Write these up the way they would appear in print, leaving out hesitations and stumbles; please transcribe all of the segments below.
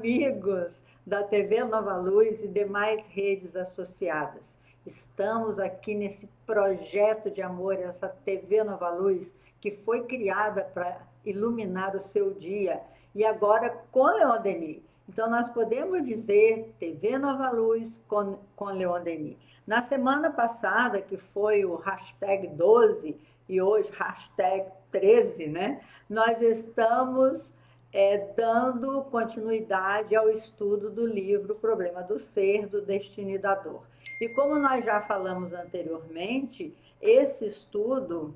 amigos da TV Nova Luz e demais redes associadas. Estamos aqui nesse projeto de amor, essa TV Nova Luz, que foi criada para iluminar o seu dia, e agora com Leon Denis. Então, nós podemos dizer TV Nova Luz com Leon Denis. Na semana passada, que foi o hashtag 12, e hoje hashtag 13, né? Nós estamos dando continuidade ao estudo do livro Problema do Ser, do Destino e da Dor. E como nós já falamos anteriormente, esse estudo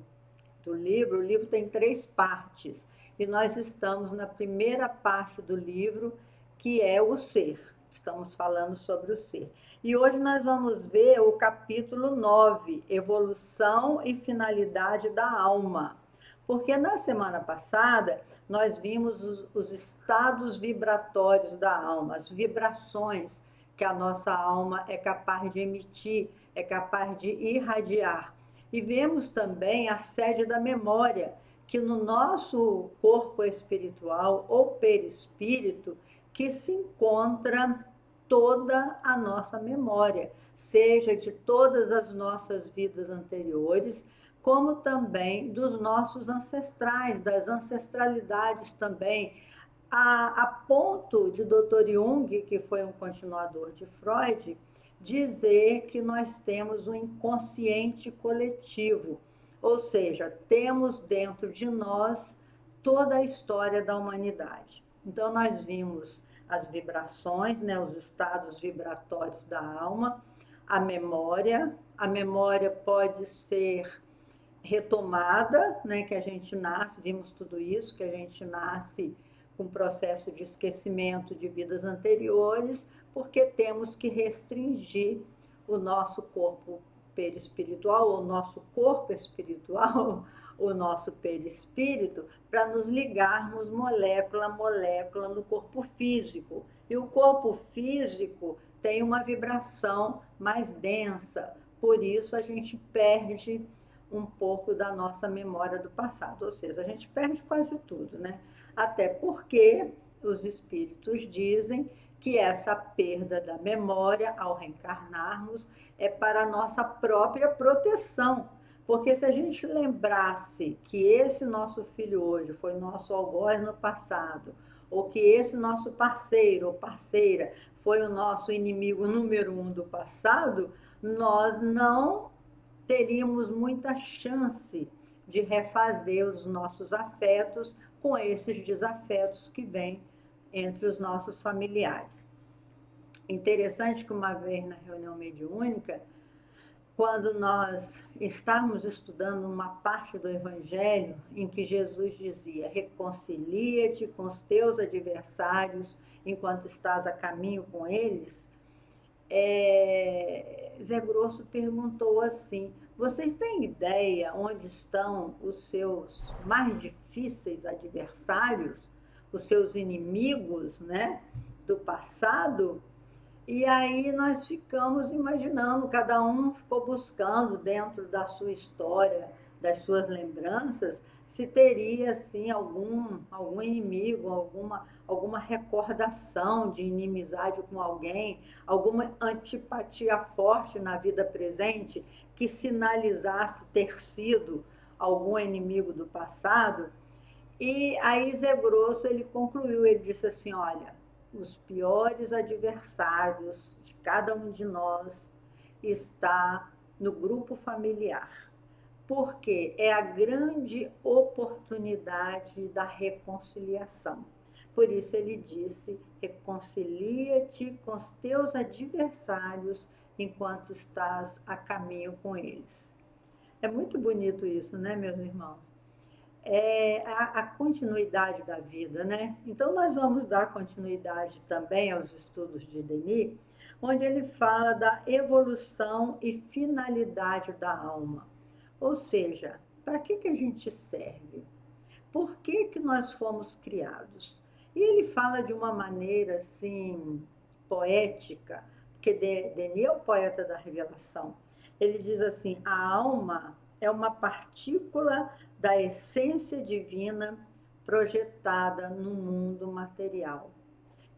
do livro, o livro tem 3 partes, e nós estamos na primeira parte do livro, que é o ser. Estamos falando sobre o ser. E hoje nós vamos ver o capítulo 9, Evolução e Finalidade da Alma. Porque na semana passada nós vimos os estados vibratórios da alma, as vibrações que a nossa alma é capaz de emitir, é capaz de irradiar. E vemos também a sede da memória, que no nosso corpo espiritual ou perispírito, que se encontra toda a nossa memória, seja de todas as nossas vidas anteriores, como também dos nossos ancestrais, das ancestralidades também, a ponto de Dr. Jung, que foi um continuador de Freud, dizer que nós temos um inconsciente coletivo, ou seja, temos dentro de nós toda a história da humanidade. Então, nós vimos as vibrações, né, os estados vibratórios da alma, a memória pode ser retomada, né, que a gente nasce, vimos tudo isso, que a gente nasce com processo de esquecimento de vidas anteriores, porque temos que restringir o nosso corpo perispiritual, o nosso corpo espiritual, o nosso perispírito, para nos ligarmos molécula a molécula no corpo físico. E o corpo físico tem uma vibração mais densa, por isso a gente perde um pouco da nossa memória do passado, ou seja, a gente perde quase tudo, né? Até porque os espíritos dizem que essa perda da memória ao reencarnarmos é para a nossa própria proteção. Porque se a gente lembrasse que esse nosso filho hoje foi nosso algoz no passado, ou que esse nosso parceiro ou parceira foi o nosso inimigo número 1 do passado, nós não teríamos muita chance de refazer os nossos afetos com esses desafetos que vêm entre os nossos familiares. Interessante que uma vez na reunião mediúnica, quando nós estávamos estudando uma parte do Evangelho em que Jesus dizia: reconcilia-te com os teus adversários enquanto estás a caminho com eles, Zé Grosso perguntou assim: vocês têm ideia onde estão os seus mais difíceis adversários, os seus inimigos, né, do passado? E aí nós ficamos imaginando, cada um ficou buscando dentro da sua história, das suas lembranças, se teria assim algum inimigo, alguma recordação de inimizade com alguém, alguma antipatia forte na vida presente que sinalizasse ter sido algum inimigo do passado. E aí Zé Grosso, ele concluiu, ele disse assim: olha, os piores adversários de cada um de nós está no grupo familiar, porque é a grande oportunidade da reconciliação. Por isso ele disse: reconcilia-te com os teus adversários enquanto estás a caminho com eles. É muito bonito isso, né, meus irmãos? É a continuidade da vida, né? Então, nós vamos dar continuidade também aos estudos de Denis, onde ele fala da evolução e finalidade da alma. Ou seja, para que a gente serve? Por que nós fomos criados? E ele fala de uma maneira, assim, poética, porque Denis é o poeta da revelação. Ele diz assim: a alma é uma partícula da essência divina projetada no mundo material.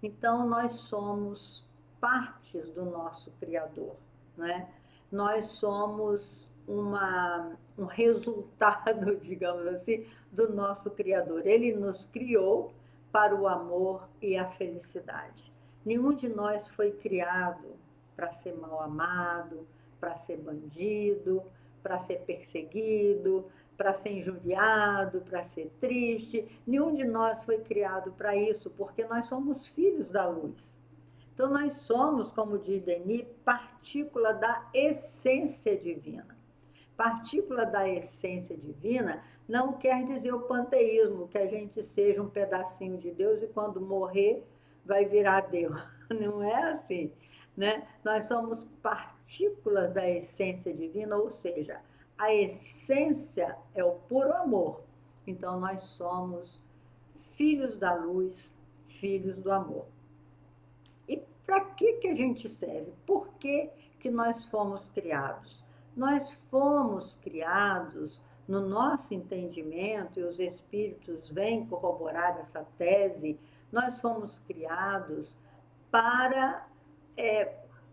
Então, nós somos partes do nosso Criador, não é? Nós somos um resultado, digamos assim, do nosso Criador. Ele nos criou para o amor e a felicidade. Nenhum de nós foi criado para ser mal amado, para ser bandido, para ser perseguido, para ser injuriado, para ser triste. Nenhum de nós foi criado para isso, porque nós somos filhos da luz. Então, nós somos, como diz Denis, partícula da essência divina. Partícula da essência divina não quer dizer o panteísmo, que a gente seja um pedacinho de Deus e quando morrer vai virar Deus. Não é assim, né? Nós somos partículas da essência divina, ou seja, a essência é o puro amor. Então, nós somos filhos da luz, filhos do amor. E para que a gente serve? Por que nós fomos criados? Nós fomos criados, no nosso entendimento, e os espíritos vêm corroborar essa tese, nós fomos criados para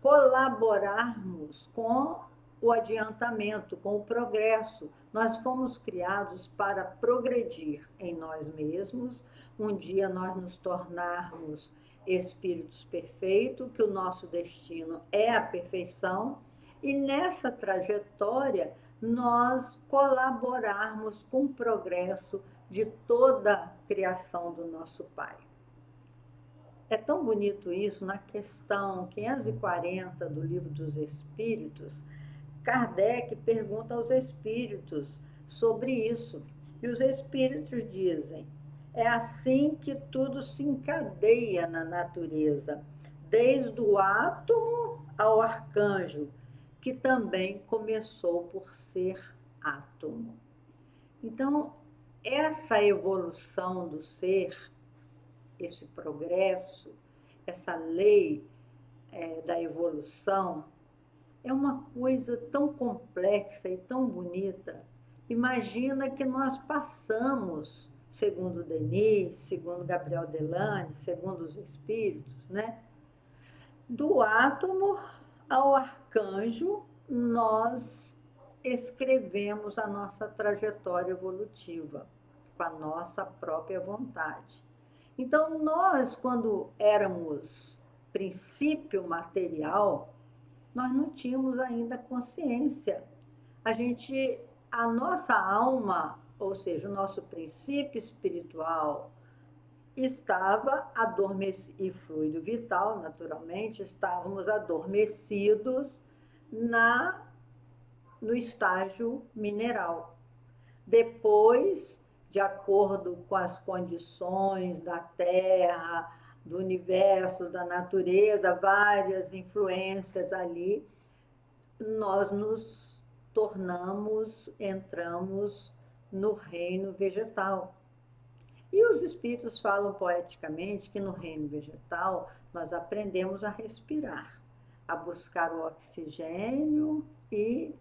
colaborarmos com o adiantamento, com o progresso. Nós fomos criados para progredir em nós mesmos, um dia nós nos tornarmos espíritos perfeitos, que o nosso destino é a perfeição, e nessa trajetória nós colaborarmos com o progresso de toda a criação do nosso Pai. É tão bonito isso, na questão 540 do Livro dos Espíritos, Kardec pergunta aos espíritos sobre isso. E os espíritos dizem: é assim que tudo se encadeia na natureza, desde o átomo ao arcanjo, que também começou por ser átomo. Então, essa evolução do ser, esse progresso, essa lei da evolução, é uma coisa tão complexa e tão bonita. Imagina que nós passamos, segundo Denis, segundo Gabriel Delane, segundo os espíritos, né? Do átomo ao arcanjo, nós escrevemos a nossa trajetória evolutiva com a nossa própria vontade. Então, nós, quando éramos princípio material, nós não tínhamos ainda consciência. A nossa alma, ou seja, o nosso princípio espiritual, estava adormecido, e fluido vital, naturalmente, estávamos adormecidos no estágio mineral. Depois, de acordo com as condições da Terra, do universo, da natureza, várias influências ali, nós nos entramos no reino vegetal. E os espíritos falam poeticamente que no reino vegetal nós aprendemos a respirar, a buscar o oxigênio e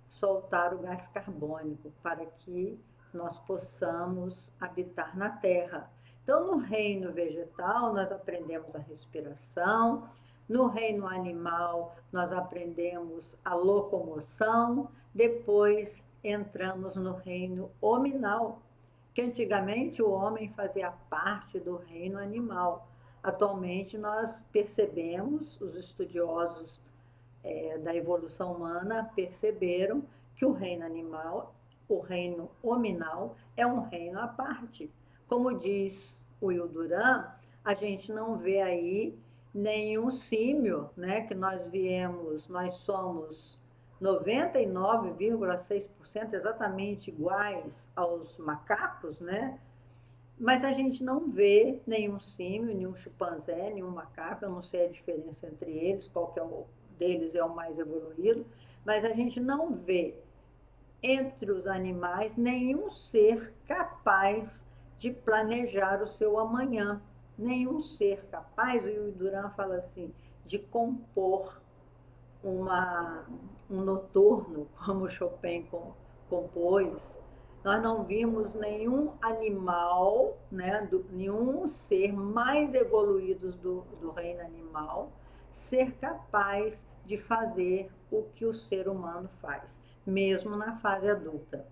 soltar o gás carbônico para que nós possamos habitar na Terra. Então, no reino vegetal, nós aprendemos a respiração, no reino animal, nós aprendemos a locomoção, depois entramos no reino hominal, que antigamente o homem fazia parte do reino animal. Atualmente, nós percebemos, os estudiosos da evolução humana perceberam que o reino animal, o reino hominal, é um reino à parte. Como diz o Hilduran, a gente não vê aí nenhum símio, né? Que nós somos 99,6% exatamente iguais aos macacos, né? Mas a gente não vê nenhum símio, nenhum chimpanzé, nenhum macaco, eu não sei a diferença entre eles, qual que é deles é o mais evoluído, mas a gente não vê entre os animais nenhum ser capaz de planejar o seu amanhã, nenhum ser capaz, o Duran fala assim, de compor um noturno, como Chopin compôs, Nós não vimos nenhum animal, né, nenhum ser mais evoluído do reino animal ser capaz de fazer o que o ser humano faz, mesmo na fase adulta.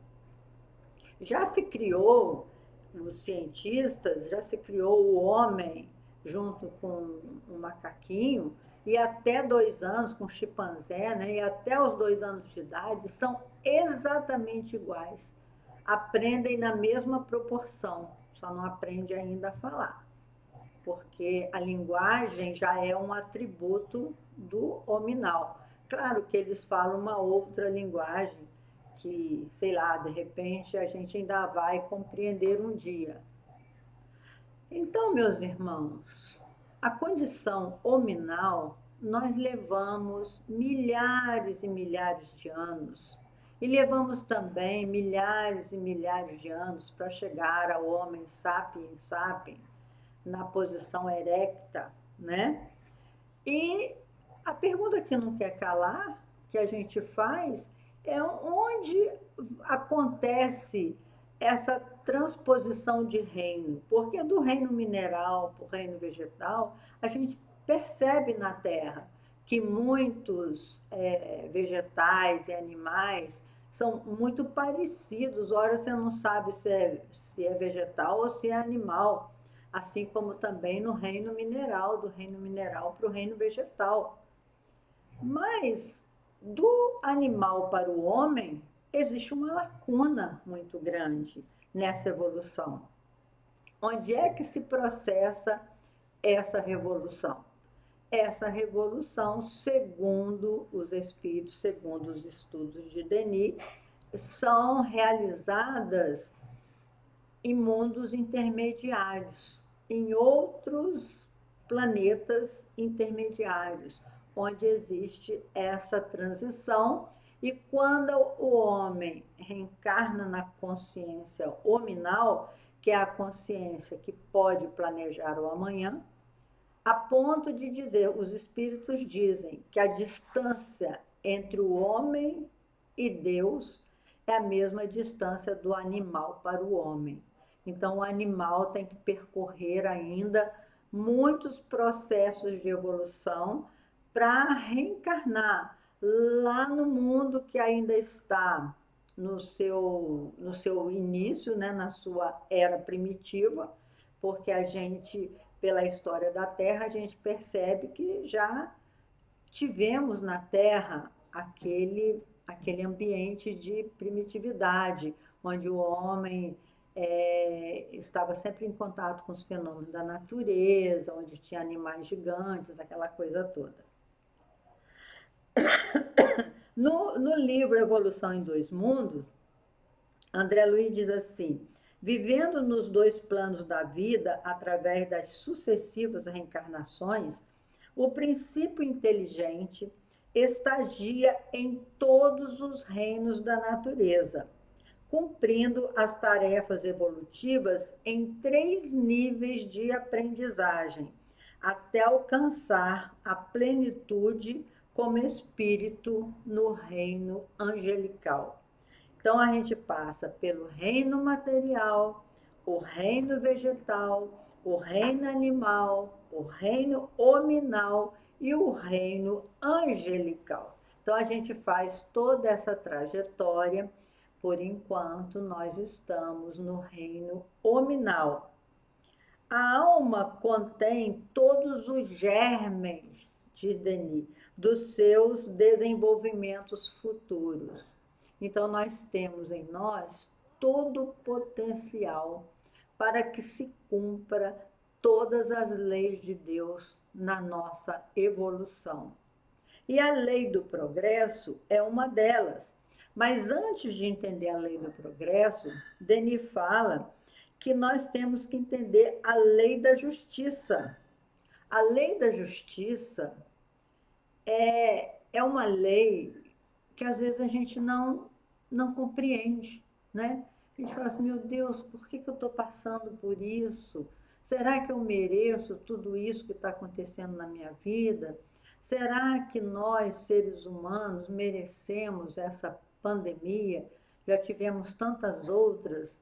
Já se criou, os cientistas, já se criou o homem junto com um macaquinho, e até 2 anos, com chimpanzé, né, e até os 2 anos de idade, são exatamente iguais. Aprendem na mesma proporção, só não aprende ainda a falar, porque a linguagem já é um atributo do hominal. Claro que eles falam uma outra linguagem que, sei lá, de repente a gente ainda vai compreender um dia. Então, meus irmãos, a condição hominal nós levamos milhares e milhares de anos. E levamos também milhares e milhares de anos para chegar ao homem sapiens sapiens, na posição erecta, né? E a pergunta que não quer calar, que a gente faz, é onde acontece essa transposição de reino. Porque do reino mineral para o reino vegetal, a gente percebe na Terra que muitos vegetais e animais são muito parecidos. Ora, você não sabe se é vegetal ou se é animal, assim como também no reino mineral, do reino mineral para o reino vegetal. Mas do animal para o homem, existe uma lacuna muito grande nessa evolução. Onde é que se processa essa revolução? Essa revolução, segundo os espíritos, segundo os estudos de Denis, são realizadas em mundos intermediários, em outros planetas intermediários, onde existe essa transição. E quando o homem reencarna na consciência hominal, que é a consciência que pode planejar o amanhã, a ponto de dizer, os espíritos dizem que a distância entre o homem e Deus é a mesma distância do animal para o homem. Então, o animal tem que percorrer ainda muitos processos de evolução para reencarnar lá no mundo que ainda está no seu início, né, na sua era primitiva, porque a gente, pela história da Terra, a gente percebe que já tivemos na Terra aquele ambiente de primitividade, onde o homem estava sempre em contato com os fenômenos da natureza, onde tinha animais gigantes, aquela coisa toda. No livro Evolução em Dois Mundos, André Luiz diz assim: vivendo nos dois planos da vida, através das sucessivas reencarnações, o princípio inteligente estagia em todos os reinos da natureza, cumprindo as tarefas evolutivas em 3 níveis de aprendizagem, até alcançar a plenitude como espírito no reino angelical. Então, a gente passa pelo reino material, o reino vegetal, o reino animal, o reino hominal e o reino angelical. Então, a gente faz toda essa trajetória. Por enquanto, nós estamos no reino hominal. A alma contém todos os germes, diz Denis, dos seus desenvolvimentos futuros. Então, nós temos em nós todo o potencial para que se cumpra todas as leis de Deus na nossa evolução. E a lei do progresso é uma delas. Mas antes de entender a lei do progresso, Denis fala que nós temos que entender a lei da justiça. A lei da justiça é uma lei que às vezes a gente não compreende, né? A gente fala assim, meu Deus, por que eu estou passando por isso? Será que eu mereço tudo isso que está acontecendo na minha vida? Será que nós, seres humanos, merecemos essa pandemia já tivemos tantas outras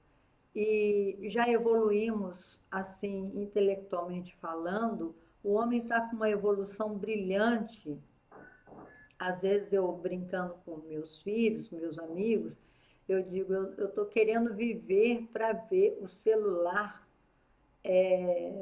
e já evoluímos, assim, intelectualmente falando. O homem está com uma evolução brilhante. Às vezes eu brincando com meus filhos, meus amigos, eu digo, eu estou querendo viver para ver o celular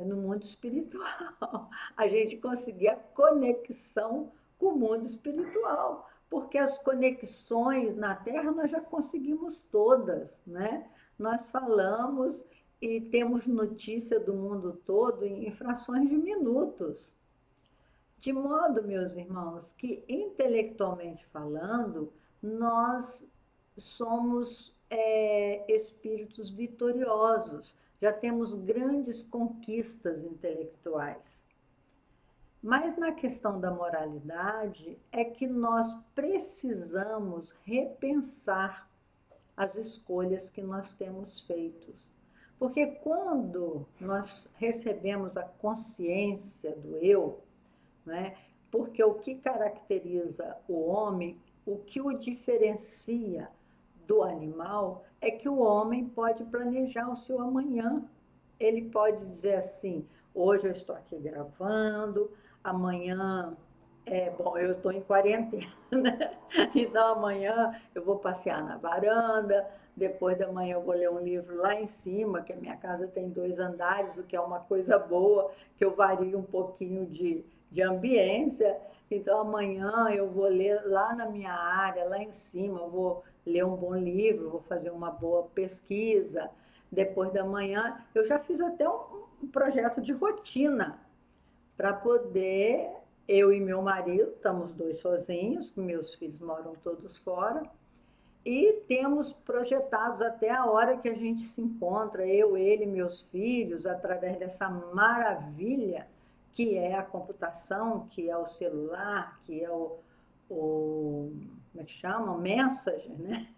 no mundo espiritual. A gente conseguir a conexão com o mundo espiritual, porque as conexões na Terra nós já conseguimos todas, né? Nós falamos e temos notícia do mundo todo em frações de minutos. De modo, meus irmãos, que intelectualmente falando, nós somos espíritos vitoriosos, já temos grandes conquistas intelectuais. Mas na questão da moralidade é que nós precisamos repensar as escolhas que nós temos feitos. Porque quando nós recebemos a consciência do eu, né? Porque o que caracteriza o homem, o que o diferencia do animal, é que o homem pode planejar o seu amanhã. Ele pode dizer assim: hoje eu estou aqui gravando, amanhã, bom, eu estou em quarentena, então amanhã eu vou passear na varanda, depois da manhã eu vou ler um livro lá em cima, que a minha casa tem 2 andares, o que é uma coisa boa, que eu vario um pouquinho de ambiência. Então amanhã eu vou ler lá na minha área, lá em cima, eu vou ler um bom livro, vou fazer uma boa pesquisa. Depois da manhã, eu já fiz até um projeto de rotina para poder, eu e meu marido, estamos 2 sozinhos, meus filhos moram todos fora, e temos projetados até a hora que a gente se encontra, eu, ele, meus filhos, através dessa maravilha que é a computação, que é o celular, que é como é que chama? O Messenger, né?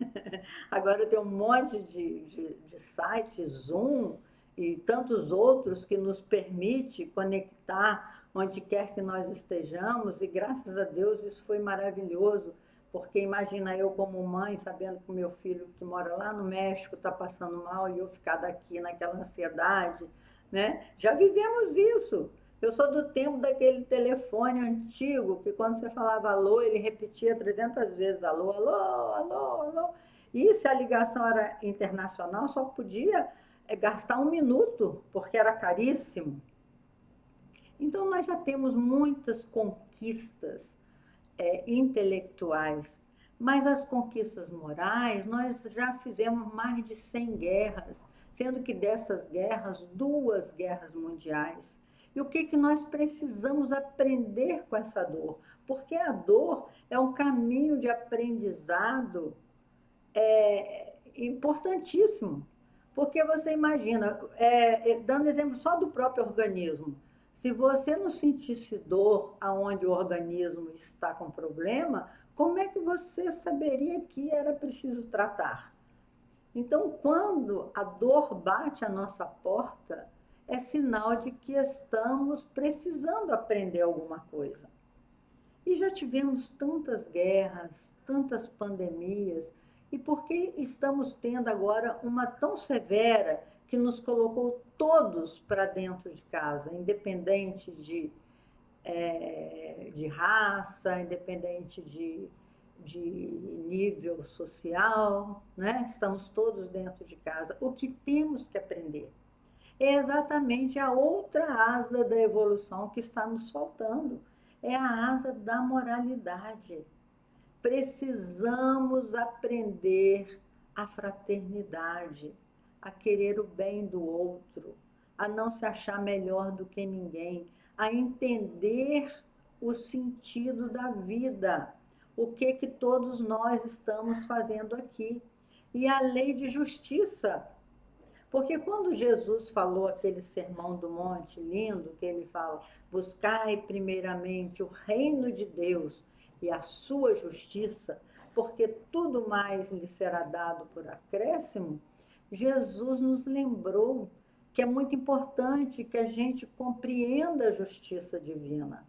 Agora tem um monte de sites, Zoom e tantos outros que nos permite conectar onde quer que nós estejamos, e graças a Deus isso foi maravilhoso, porque imagina eu como mãe, sabendo que o meu filho que mora lá no México está passando mal e eu ficar daqui naquela ansiedade, né? Já vivemos isso. Eu sou do tempo daquele telefone antigo, que quando você falava alô, ele repetia 300 vezes alô, alô, alô, alô. E se a ligação era internacional, só podia gastar 1 minuto, porque era caríssimo. Então, nós já temos muitas conquistas intelectuais, mas as conquistas morais, nós já fizemos mais de 100 guerras, sendo que dessas guerras, 2 guerras mundiais. E o que nós precisamos aprender com essa dor? Porque a dor é um caminho de aprendizado importantíssimo. Porque você imagina, dando exemplo só do próprio organismo, se você não sentisse dor aonde o organismo está com problema, como é que você saberia que era preciso tratar? Então, quando a dor bate à nossa porta, é sinal de que estamos precisando aprender alguma coisa. E já tivemos tantas guerras, tantas pandemias, e por que estamos tendo agora uma tão severa que nos colocou todos para dentro de casa, independente de raça, independente de nível social, né? Estamos todos dentro de casa. O que temos que aprender é exatamente a outra asa da evolução que está nos faltando. É a asa da moralidade. Precisamos aprender a fraternidade, a querer o bem do outro, a não se achar melhor do que ninguém, a entender o sentido da vida, o que todos nós estamos fazendo aqui. E a lei de justiça. Porque quando Jesus falou aquele sermão do monte lindo, que ele fala: buscai primeiramente o reino de Deus e a sua justiça, porque tudo mais lhe será dado por acréscimo, Jesus nos lembrou que é muito importante que a gente compreenda a justiça divina.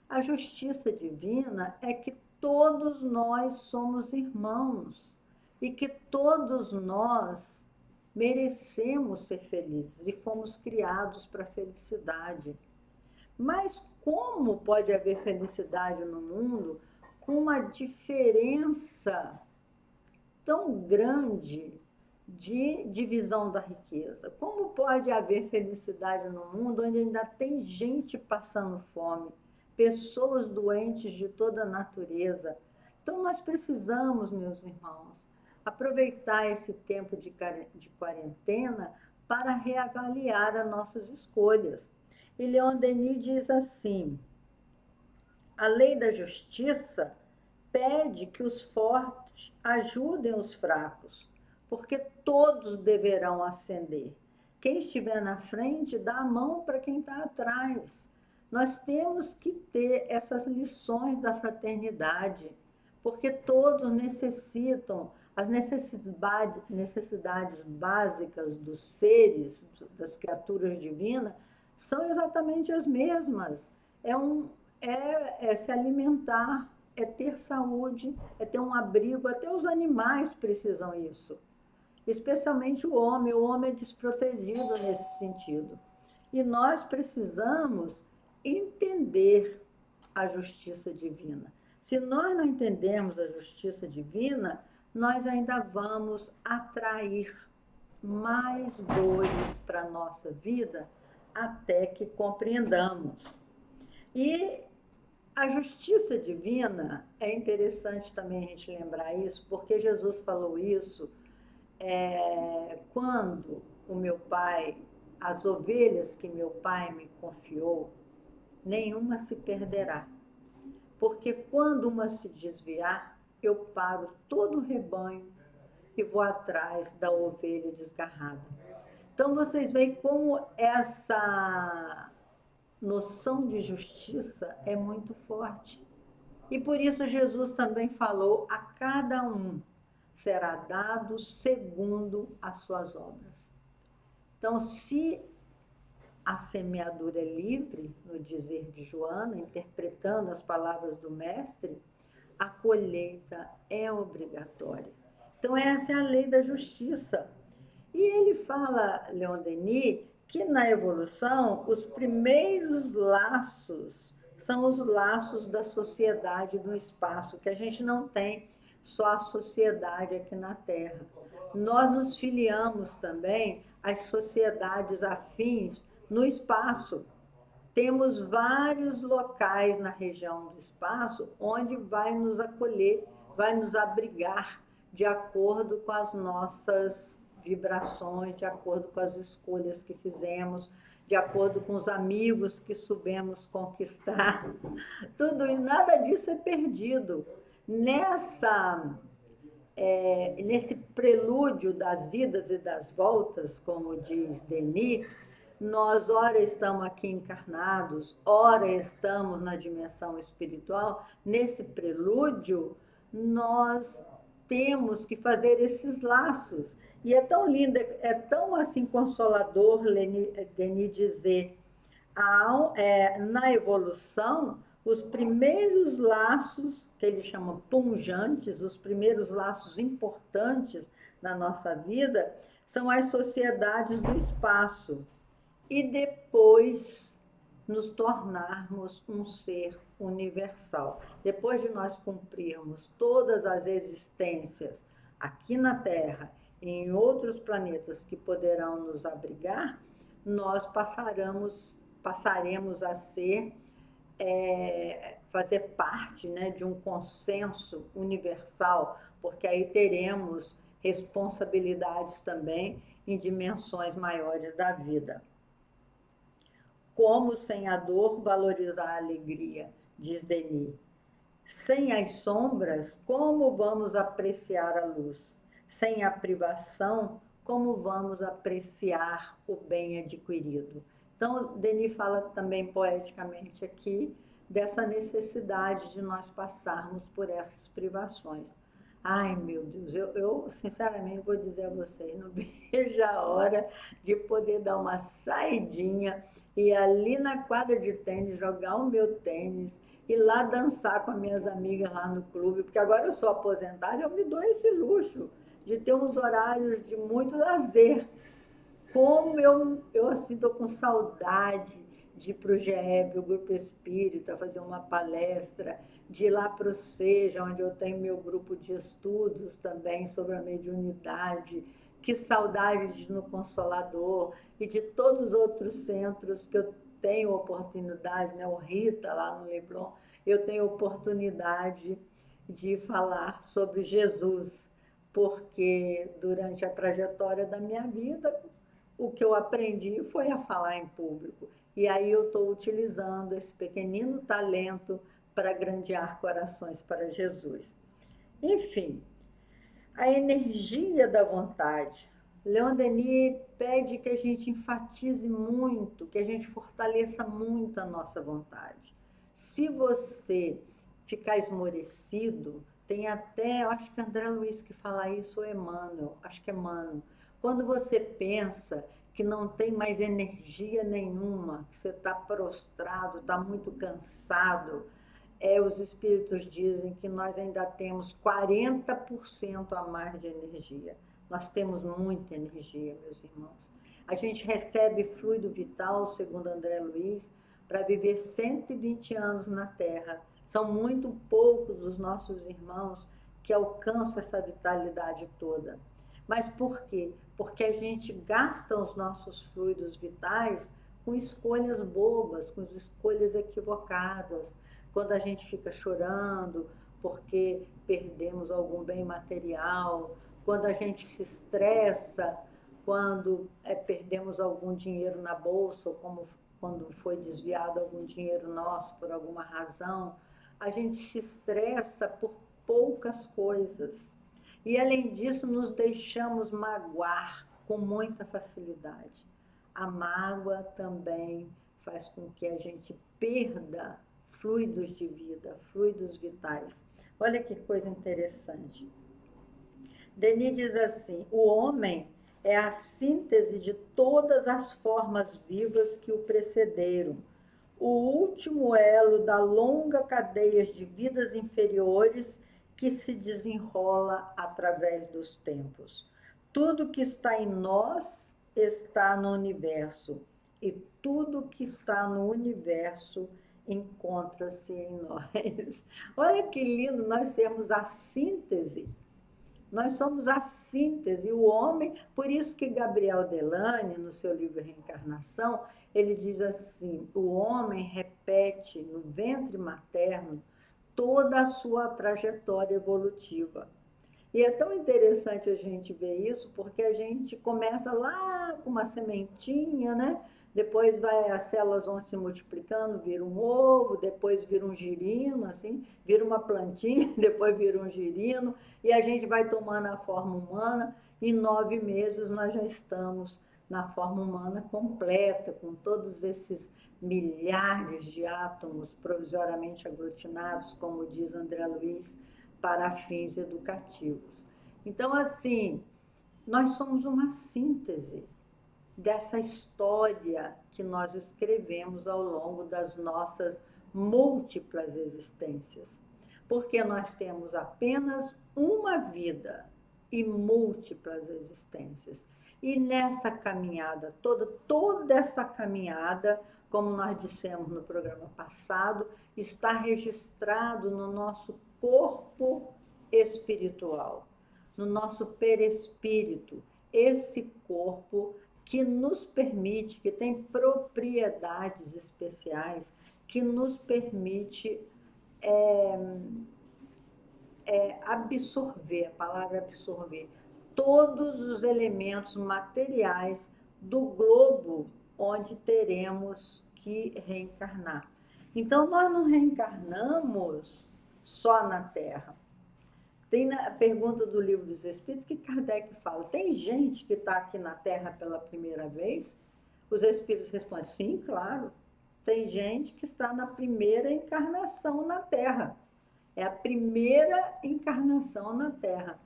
A justiça divina é que todos nós somos irmãos, e que todos nós merecemos ser felizes e fomos criados para a felicidade. Mas como pode haver felicidade no mundo com uma diferença tão grande de divisão da riqueza? Como pode haver felicidade no mundo onde ainda tem gente passando fome, pessoas doentes de toda a natureza? Então, nós precisamos, meus irmãos, aproveitar esse tempo de quarentena para reavaliar as nossas escolhas. E Leon Denis diz assim: a lei da justiça pede que os fortes ajudem os fracos, porque todos deverão ascender. Quem estiver na frente, dá a mão para quem está atrás. Nós temos que ter essas lições da fraternidade, porque todos necessitam, as necessidades básicas dos seres, das criaturas divinas, são exatamente as mesmas. É se alimentar, é ter saúde, é ter um abrigo, até os animais precisam isso. Especialmente o homem é desprotegido nesse sentido. E nós precisamos entender a justiça divina. Se nós não entendermos a justiça divina, nós ainda vamos atrair mais dores para a nossa vida até que compreendamos. E a justiça divina, é interessante também a gente lembrar isso, porque Jesus falou isso quando o meu pai, as ovelhas que meu pai me confiou, nenhuma se perderá. Porque quando uma se desviar, eu paro todo o rebanho e vou atrás da ovelha desgarrada. Então, vocês veem como essa noção de justiça é muito forte. E por isso Jesus também falou: a cada um será dado segundo as suas obras. Então, se a semeadura é livre, no dizer de Joana, interpretando as palavras do mestre, a colheita é obrigatória. Então, essa é a lei da justiça. E ele fala, Leon Denis, que na evolução os primeiros laços são os laços da sociedade do espaço, que a gente não tem só a sociedade aqui na Terra. Nós nos filiamos também às sociedades afins no espaço. Temos vários locais na região do espaço onde vai nos acolher, vai nos abrigar de acordo com as nossas vibrações, de acordo com as escolhas que fizemos, de acordo com os amigos que soubemos conquistar. Tudo e nada disso é perdido. Nesse prelúdio das idas e das voltas, como diz Denis, nós ora estamos aqui encarnados, ora estamos na dimensão espiritual. Nesse prelúdio, nós temos que fazer esses laços. E é tão lindo, é tão assim consolador, Denis dizer, na evolução, os primeiros laços, que ele chama punjantes, os primeiros laços importantes na nossa vida, são as sociedades do espaço. E depois nos tornarmos um ser universal. Depois de nós cumprirmos todas as existências aqui na Terra e em outros planetas que poderão nos abrigar, nós passaremos a ser, fazer parte, né, de um consenso universal, porque aí teremos responsabilidades também em dimensões maiores da vida. Como sem a dor valorizar a alegria, diz Denis. Sem as sombras, como vamos apreciar a luz? Sem a privação, como vamos apreciar o bem adquirido? Então, Denis fala também poeticamente aqui dessa necessidade de nós passarmos por essas privações. Ai, meu Deus, eu sinceramente vou dizer a vocês, não vejo a hora de poder dar uma saidinha e ali na quadra de tênis, jogar o meu tênis, ir lá dançar com as minhas amigas lá no clube, porque agora eu sou aposentada, eu me dou esse luxo de ter uns horários de muito lazer. Como eu assim, estou com saudade de ir para o GEB, o Grupo Espírita, fazer uma palestra, de ir lá para o SEJA, onde eu tenho meu grupo de estudos também sobre a mediunidade. Que saudade de ir no Consolador e de todos os outros centros que eu tenho oportunidade, né? O Rita, lá no Leblon, eu tenho oportunidade de falar sobre Jesus, porque durante a trajetória da minha vida, o que eu aprendi foi a falar em público. E aí eu estou utilizando esse pequenino talento para grandear corações para Jesus. Enfim, a energia da vontade. Leon Denis pede que a gente enfatize muito, que a gente fortaleça muito a nossa vontade. Se você ficar esmorecido, tem até, eu acho que André Luiz que fala isso, ou Emmanuel, acho que é Emmanuel. Quando você pensa que não tem mais energia nenhuma, que você está prostrado, está muito cansado, os espíritos dizem que nós ainda temos 40% a mais de energia. Nós temos muita energia, meus irmãos. A gente recebe fluido vital, segundo André Luiz, para viver 120 anos na Terra. São muito poucos os nossos irmãos que alcançam essa vitalidade toda. Mas por quê? Porque a gente gasta os nossos fluidos vitais com escolhas bobas, com escolhas equivocadas. Quando a gente fica chorando porque perdemos algum bem material, quando a gente se estressa, quando perdemos algum dinheiro na bolsa, ou como quando foi desviado algum dinheiro nosso por alguma razão, a gente se estressa por poucas coisas. E, além disso, nos deixamos magoar com muita facilidade. A mágoa também faz com que a gente perda fluidos de vida, fluidos vitais. Olha que coisa interessante. Denis diz assim: o homem é a síntese de todas as formas vivas que o precederam, o último elo da longa cadeia de vidas inferiores que se desenrola através dos tempos. Tudo que está em nós está no universo, e tudo que está no universo encontra-se em nós. Olha que lindo nós sermos a síntese. Nós somos a síntese, o homem, por isso que Gabriel Delane, no seu livro Reencarnação, ele diz assim: o homem repete no ventre materno toda a sua trajetória evolutiva. E é tão interessante a gente ver isso, porque a gente começa lá com uma sementinha, né? Depois as células vão se multiplicando, vira um ovo, depois vira um girino, assim, vira uma plantinha, depois vira um girino, e a gente vai tomando a forma humana, e em 9 meses nós já estamos na forma humana completa, com todos esses milhares de átomos provisoriamente aglutinados, como diz André Luiz, para fins educativos. Então, assim, nós somos uma síntese dessa história que nós escrevemos ao longo das nossas múltiplas existências. Porque nós temos apenas uma vida e múltiplas existências. E nessa caminhada toda essa caminhada, como nós dissemos no programa passado, está registrado no nosso corpo espiritual, no nosso perispírito, esse corpo que nos permite, que tem propriedades especiais, que nos permite absorver, a palavra absorver, todos os elementos materiais do globo onde teremos que reencarnar. Então, nós não reencarnamos só na Terra. Tem a pergunta do Livro dos Espíritos que Kardec fala: tem gente que está aqui na Terra pela primeira vez? Os Espíritos respondem: sim, claro. Tem gente que está na primeira encarnação na Terra. É a primeira encarnação na Terra.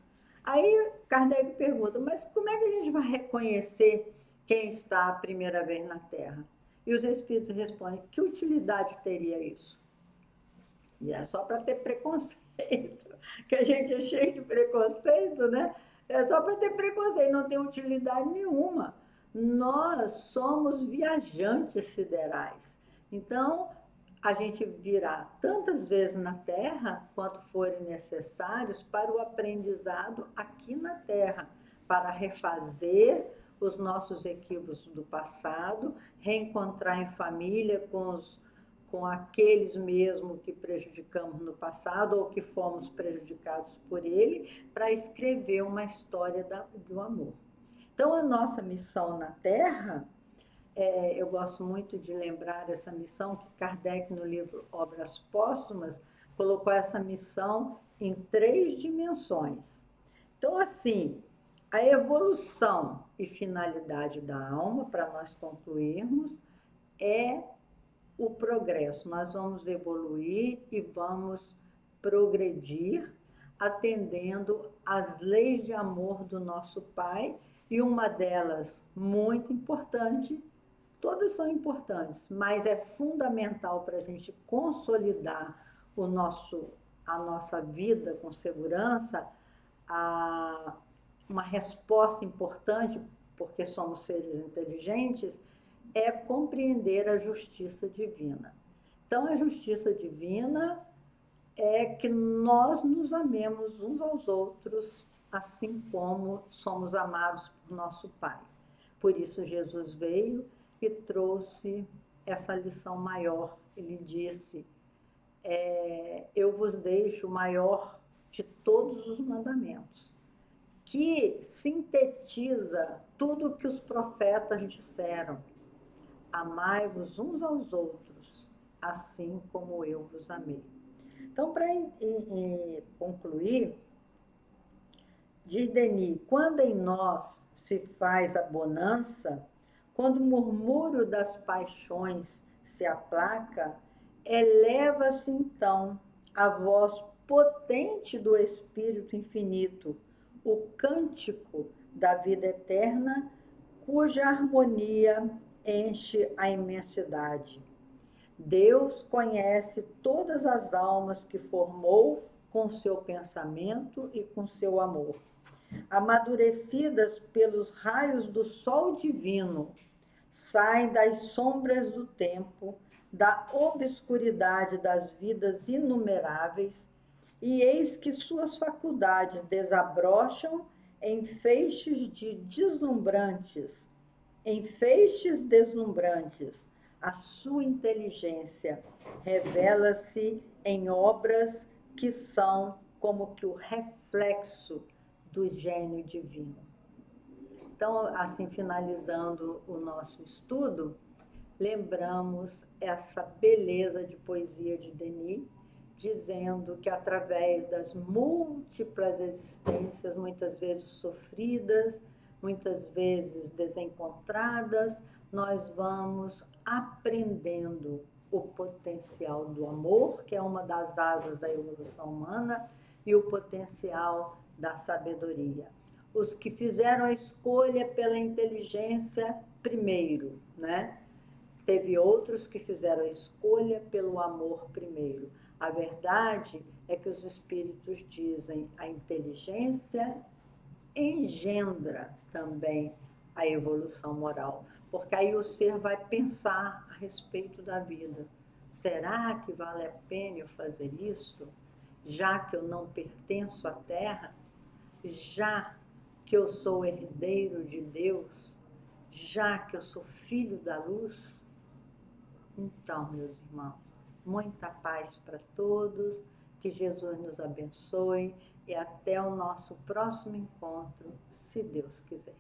Aí Kardec pergunta: mas como é que a gente vai reconhecer quem está a primeira vez na Terra? E os Espíritos respondem: que utilidade teria isso? E é só para ter preconceito, que a gente é cheio de preconceito, né? É só para ter preconceito, não tem utilidade nenhuma. Nós somos viajantes siderais. Então, a gente virá tantas vezes na Terra quanto forem necessários para o aprendizado aqui na Terra, para refazer os nossos equívocos do passado, reencontrar em família com aqueles mesmo que prejudicamos no passado ou que fomos prejudicados por ele, para escrever uma história do amor. Então, a nossa missão na Terra, eu gosto muito de lembrar essa missão que Kardec, no livro Obras Póstumas, colocou essa missão em 3 dimensões. Então, assim, a evolução e finalidade da alma, para nós concluirmos, é o progresso. Nós vamos evoluir e vamos progredir atendendo às leis de amor do nosso Pai, e uma delas muito importante, todas são importantes, mas é fundamental para a gente consolidar a nossa vida com segurança, uma resposta importante, porque somos seres inteligentes, é compreender a justiça divina. Então, a justiça divina é que nós nos amemos uns aos outros, assim como somos amados por nosso Pai. Por isso, Jesus veio e trouxe essa lição maior. Ele disse, eu vos deixo o maior de todos os mandamentos, que sintetiza tudo o que os profetas disseram. Amai-vos uns aos outros, assim como eu vos amei. Então, para concluir, diz Denis, quando em nós se faz a bonança, quando o murmúrio das paixões se aplaca, eleva-se então a voz potente do Espírito Infinito, o cântico da vida eterna, cuja harmonia enche a imensidade. Deus conhece todas as almas que formou com seu pensamento e com seu amor. Amadurecidas pelos raios do sol divino, saem das sombras do tempo, da obscuridade das vidas inumeráveis, e eis que suas faculdades desabrocham em feixes deslumbrantes, a sua inteligência revela-se em obras que são como que o reflexo do gênio divino. Então, assim, finalizando o nosso estudo, lembramos essa beleza de poesia de Denis, dizendo que através das múltiplas existências, muitas vezes sofridas, muitas vezes desencontradas, nós vamos aprendendo o potencial do amor, que é uma das asas da evolução humana, e o potencial da sabedoria. Os que fizeram a escolha pela inteligência primeiro, né? Teve outros que fizeram a escolha pelo amor primeiro. A verdade é que os espíritos dizem a inteligência engendra também a evolução moral, porque aí o ser vai pensar a respeito da vida. Será que vale a pena eu fazer isso, já que eu não pertenço à Terra, já que eu sou herdeiro de Deus, já que eu sou filho da luz? Então, meus irmãos, muita paz para todos, que Jesus nos abençoe e até o nosso próximo encontro, se Deus quiser.